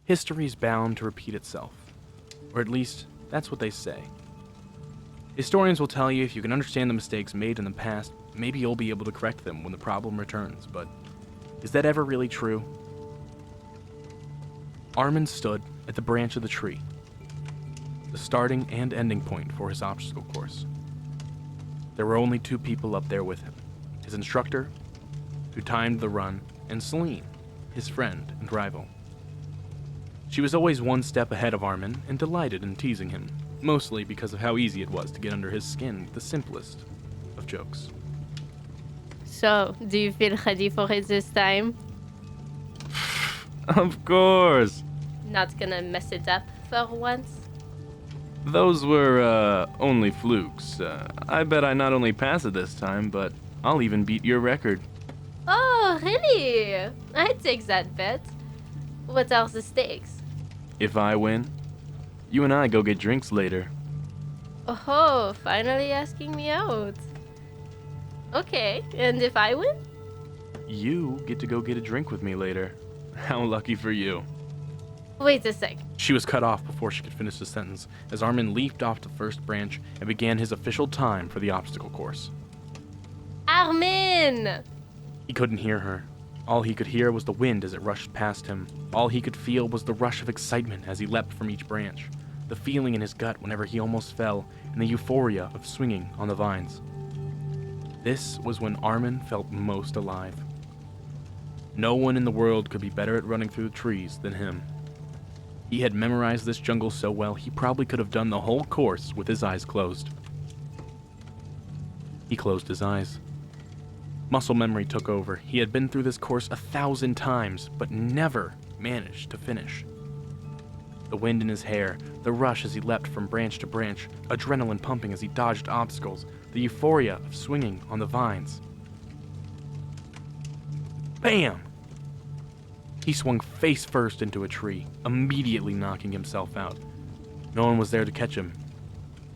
History's bound to repeat itself. Or at least, that's what they say. Historians will tell you if you can understand the mistakes made in the past, maybe you'll be able to correct them when the problem returns, but is that ever really true? Armin stood at the branch of the tree, the starting and ending point for his obstacle course. There were only two people up there with him, his instructor, who timed the run, and Celine, his friend and rival. She was always one step ahead of Armin and delighted in teasing him, mostly because of how easy it was to get under his skin with the simplest of jokes. So, do you feel ready for it this time? Of course! Not gonna mess it up for once? Those were, only flukes. I bet I not only pass it this time, but I'll even beat your record. Oh, really? I take that bet. What are the stakes? If I win, you and I go get drinks later. Oh, finally asking me out. Okay, and if I win? You get to go get a drink with me later. How lucky for you. Wait a sec. She was cut off before she could finish the sentence, as Armin leaped off the first branch and began his official time for the obstacle course. Armin! He couldn't hear her. All he could hear was the wind as it rushed past him. All he could feel was the rush of excitement as he leapt from each branch, the feeling in his gut whenever he almost fell, and the euphoria of swinging on the vines. This was when Armin felt most alive. No one in the world could be better at running through the trees than him. He had memorized this jungle so well, he probably could have done the whole course with his eyes closed. He closed his eyes. Muscle memory took over. He had been through this course 1,000 times, but never managed to finish. The wind in his hair, the rush as he leapt from branch to branch, adrenaline pumping as he dodged obstacles, the euphoria of swinging on the vines. Bam! He swung face first into a tree, immediately knocking himself out. No one was there to catch him.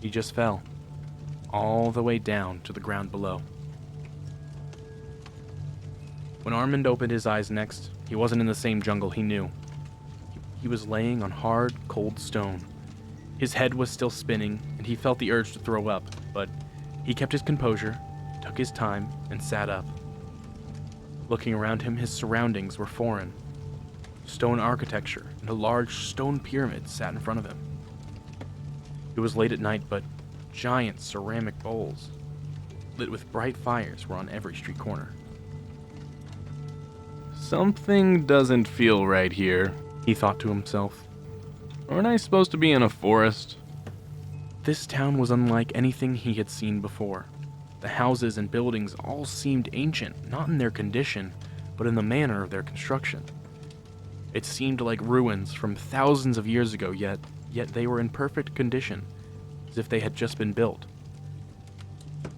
He just fell, all the way down to the ground below. When Armin opened his eyes next, he wasn't in the same jungle he knew. He was laying on hard, cold stone. His head was still spinning, and he felt the urge to throw up, but he kept his composure, took his time, and sat up. Looking around him, his surroundings were foreign. Stone architecture and a large stone pyramid sat in front of him. It was late at night, but giant ceramic bowls, lit with bright fires, were on every street corner. Something doesn't feel right here, he thought to himself. Aren't I supposed to be in a forest? This town was unlike anything he had seen before. The houses and buildings all seemed ancient, not in their condition, but in the manner of their construction. It seemed like ruins from thousands of years ago, yet they were in perfect condition, as if they had just been built.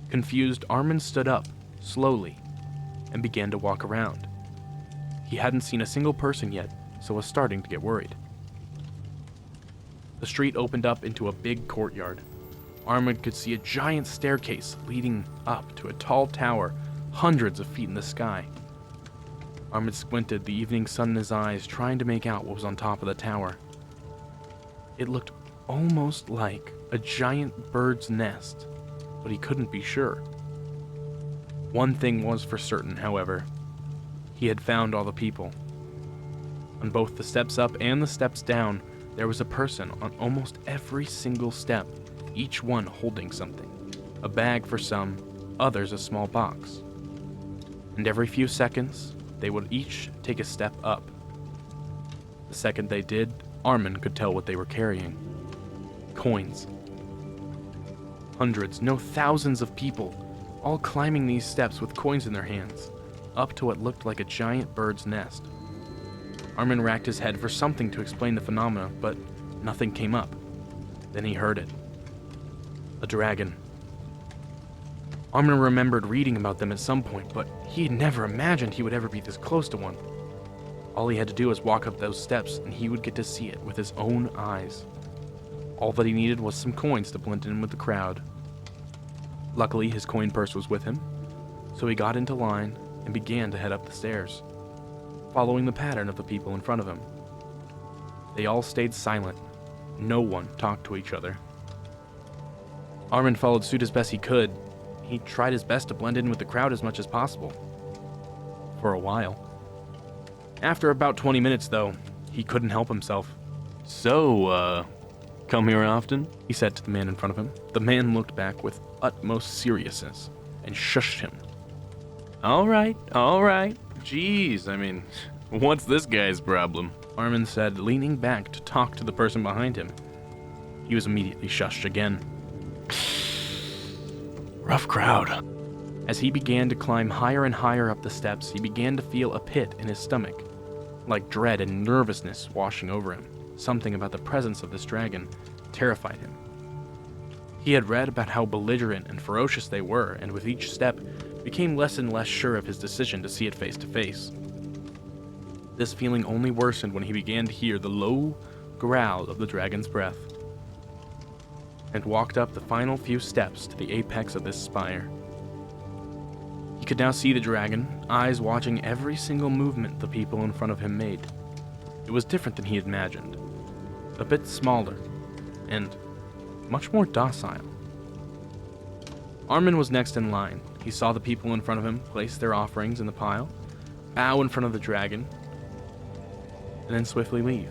Confused, Armin stood up, slowly, and began to walk around. He hadn't seen a single person yet, so was starting to get worried. The street opened up into a big courtyard. Armin could see a giant staircase leading up to a tall tower, hundreds of feet in the sky. Armin squinted, the evening sun in his eyes, trying to make out what was on top of the tower. It looked almost like a giant bird's nest, but he couldn't be sure. One thing was for certain, however. He had found all the people. On both the steps up and the steps down, there was a person on almost every single step, each one holding something. A bag for some, others a small box. And every few seconds, they would each take a step up. The second they did, Armin could tell what they were carrying. Coins. Hundreds, no thousands of people, all climbing these steps with coins in their hands, up to what looked like a giant bird's nest. Armin racked his head for something to explain the phenomena, but nothing came up. Then he heard it. A dragon. Armin remembered reading about them at some point, but he had never imagined he would ever be this close to one. All he had to do was walk up those steps, and he would get to see it with his own eyes. All that he needed was some coins to blend in with the crowd. Luckily, his coin purse was with him, so he got into line and began to head up the stairs, following the pattern of the people in front of him. They all stayed silent. No one talked to each other. Armin followed suit as best he could. He tried his best to blend in with the crowd as much as possible. For a while. After about 20 minutes, though, he couldn't help himself. So, come here often? He said to the man in front of him. The man looked back with utmost seriousness and shushed him. All right. Jeez, I mean, what's this guy's problem? Armin said, leaning back to talk to the person behind him. He was immediately shushed again. Rough crowd. As he began to climb higher and higher up the steps, he began to feel a pit in his stomach, like dread and nervousness washing over him. Something about the presence of this dragon terrified him. He had read about how belligerent and ferocious they were, and with each step, became less and less sure of his decision to see it face to face. This feeling only worsened when he began to hear the low growl of the dragon's breath, and walked up the final few steps to the apex of this spire. He could now see the dragon, eyes watching every single movement the people in front of him made. It was different than he had imagined. A bit smaller, and much more docile. Armin was next in line. He saw the people in front of him place their offerings in the pile, bow in front of the dragon, and then swiftly leave.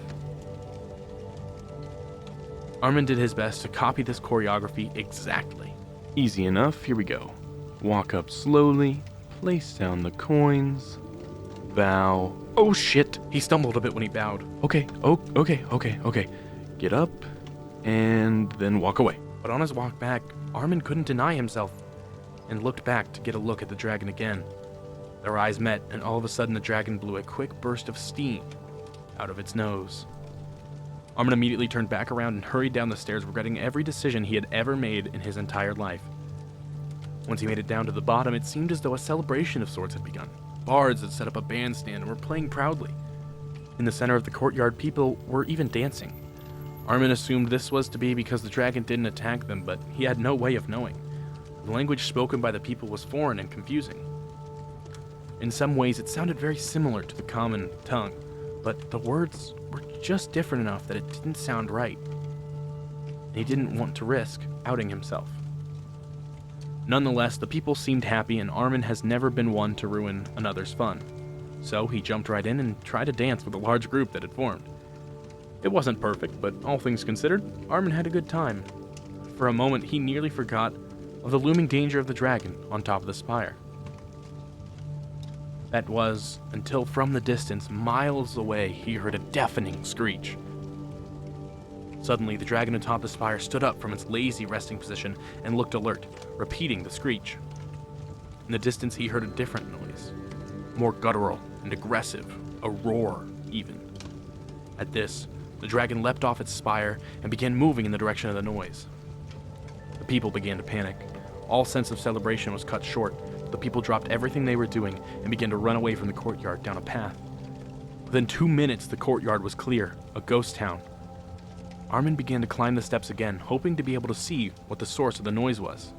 Armin did his best to copy this choreography exactly. Easy enough, here we go. Walk up slowly, place down the coins, bow. Oh shit! He stumbled a bit when he bowed. Okay. Get up, and then walk away. But on his walk back, Armin couldn't deny himself, and looked back to get a look at the dragon again. Their eyes met, and all of a sudden the dragon blew a quick burst of steam out of its nose. Armin immediately turned back around and hurried down the stairs, regretting every decision he had ever made in his entire life. Once he made it down to the bottom, it seemed as though a celebration of sorts had begun. Bards had set up a bandstand and were playing proudly. In the center of the courtyard, people were even dancing. Armin assumed this was to be because the dragon didn't attack them, but he had no way of knowing. The language spoken by the people was foreign and confusing. In some ways, it sounded very similar to the common tongue, but the words were just different enough that it didn't sound right. And he didn't want to risk outing himself. Nonetheless, the people seemed happy, and Armin has never been one to ruin another's fun. So he jumped right in and tried to dance with a large group that had formed. It wasn't perfect, but all things considered, Armin had a good time. For a moment, he nearly forgot of the looming danger of the dragon on top of the spire. That was until from the distance, miles away, he heard a deafening screech. Suddenly, the dragon atop the spire stood up from its lazy resting position and looked alert, repeating the screech. In the distance, he heard a different noise, more guttural and aggressive, a roar even. At this, the dragon leapt off its spire and began moving in the direction of the noise. The people began to panic. All sense of celebration was cut short. The people dropped everything they were doing and began to run away from the courtyard down a path. Within 2 minutes, the courtyard was clear, a ghost town. Armin began to climb the steps again, hoping to be able to see what the source of the noise was.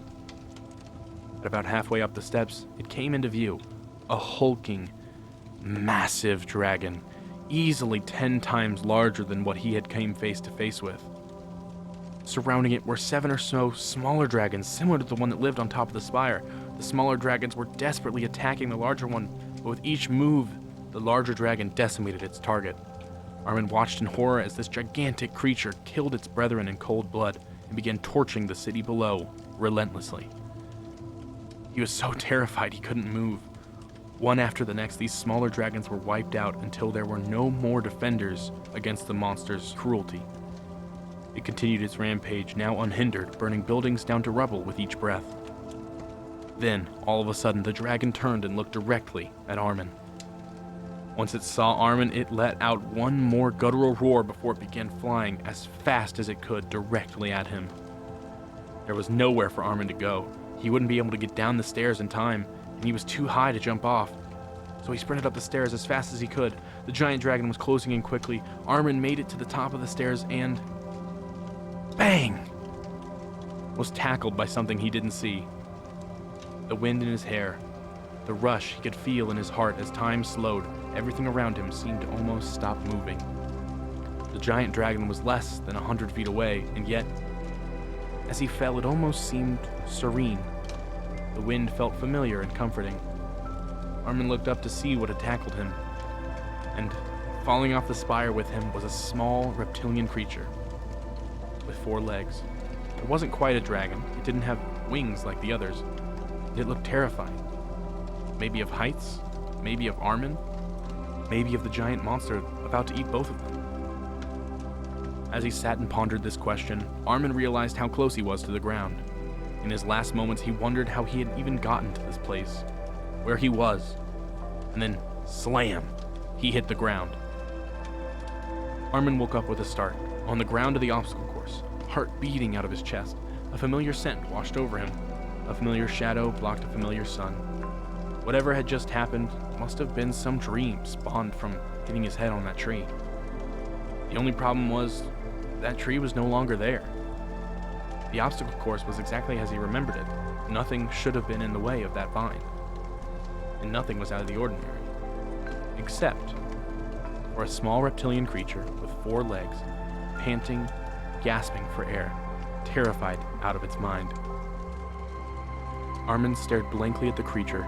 At about halfway up the steps, it came into view. A hulking, massive dragon, easily 10 times larger than what he had came face to face with. Surrounding it were 7 or so smaller dragons, similar to the one that lived on top of the spire. The smaller dragons were desperately attacking the larger one, but with each move, the larger dragon decimated its target. Armin watched in horror as this gigantic creature killed its brethren in cold blood and began torching the city below relentlessly. He was so terrified he couldn't move. One after the next, these smaller dragons were wiped out until there were no more defenders against the monster's cruelty. It continued its rampage, now unhindered, burning buildings down to rubble with each breath. Then, all of a sudden, the dragon turned and looked directly at Armin. Once it saw Armin, it let out one more guttural roar before it began flying as fast as it could directly at him. There was nowhere for Armin to go. He wouldn't be able to get down the stairs in time, and he was too high to jump off. So he sprinted up the stairs as fast as he could. The giant dragon was closing in quickly. Armin made it to the top of the stairs and... bang! Was tackled by something he didn't see. The wind in his hair, the rush he could feel in his heart as time slowed, everything around him seemed to almost stop moving. The giant dragon was less than 100 feet away, and yet, as he fell, it almost seemed serene. The wind felt familiar and comforting. Armin looked up to see what had tackled him, and falling off the spire with him was a small reptilian creature with 4 legs. It wasn't quite a dragon. It didn't have wings like the others. It looked terrifying. Maybe of heights, maybe of Armin, maybe of the giant monster about to eat both of them. As he sat and pondered this question, Armin realized how close he was to the ground. In his last moments, he wondered how he had even gotten to this place, where he was. And then, slam, he hit the ground. Armin woke up with a start, on the ground of the obstacle course, heart beating out of his chest. A familiar scent washed over him. A familiar shadow blocked a familiar sun. Whatever had just happened must have been some dream spawned from hitting his head on that tree. The only problem was, that tree was no longer there. The obstacle course was exactly as he remembered it. Nothing should have been in the way of that vine. And nothing was out of the ordinary. Except for a small reptilian creature with 4 legs, panting, gasping for air, terrified out of its mind. Armin stared blankly at the creature,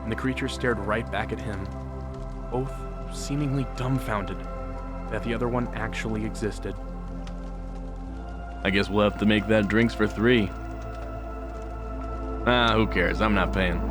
and the creature stared right back at him, both seemingly dumbfounded that the other one actually existed. I guess we'll have to make that drinks for 3. Who cares? I'm not paying.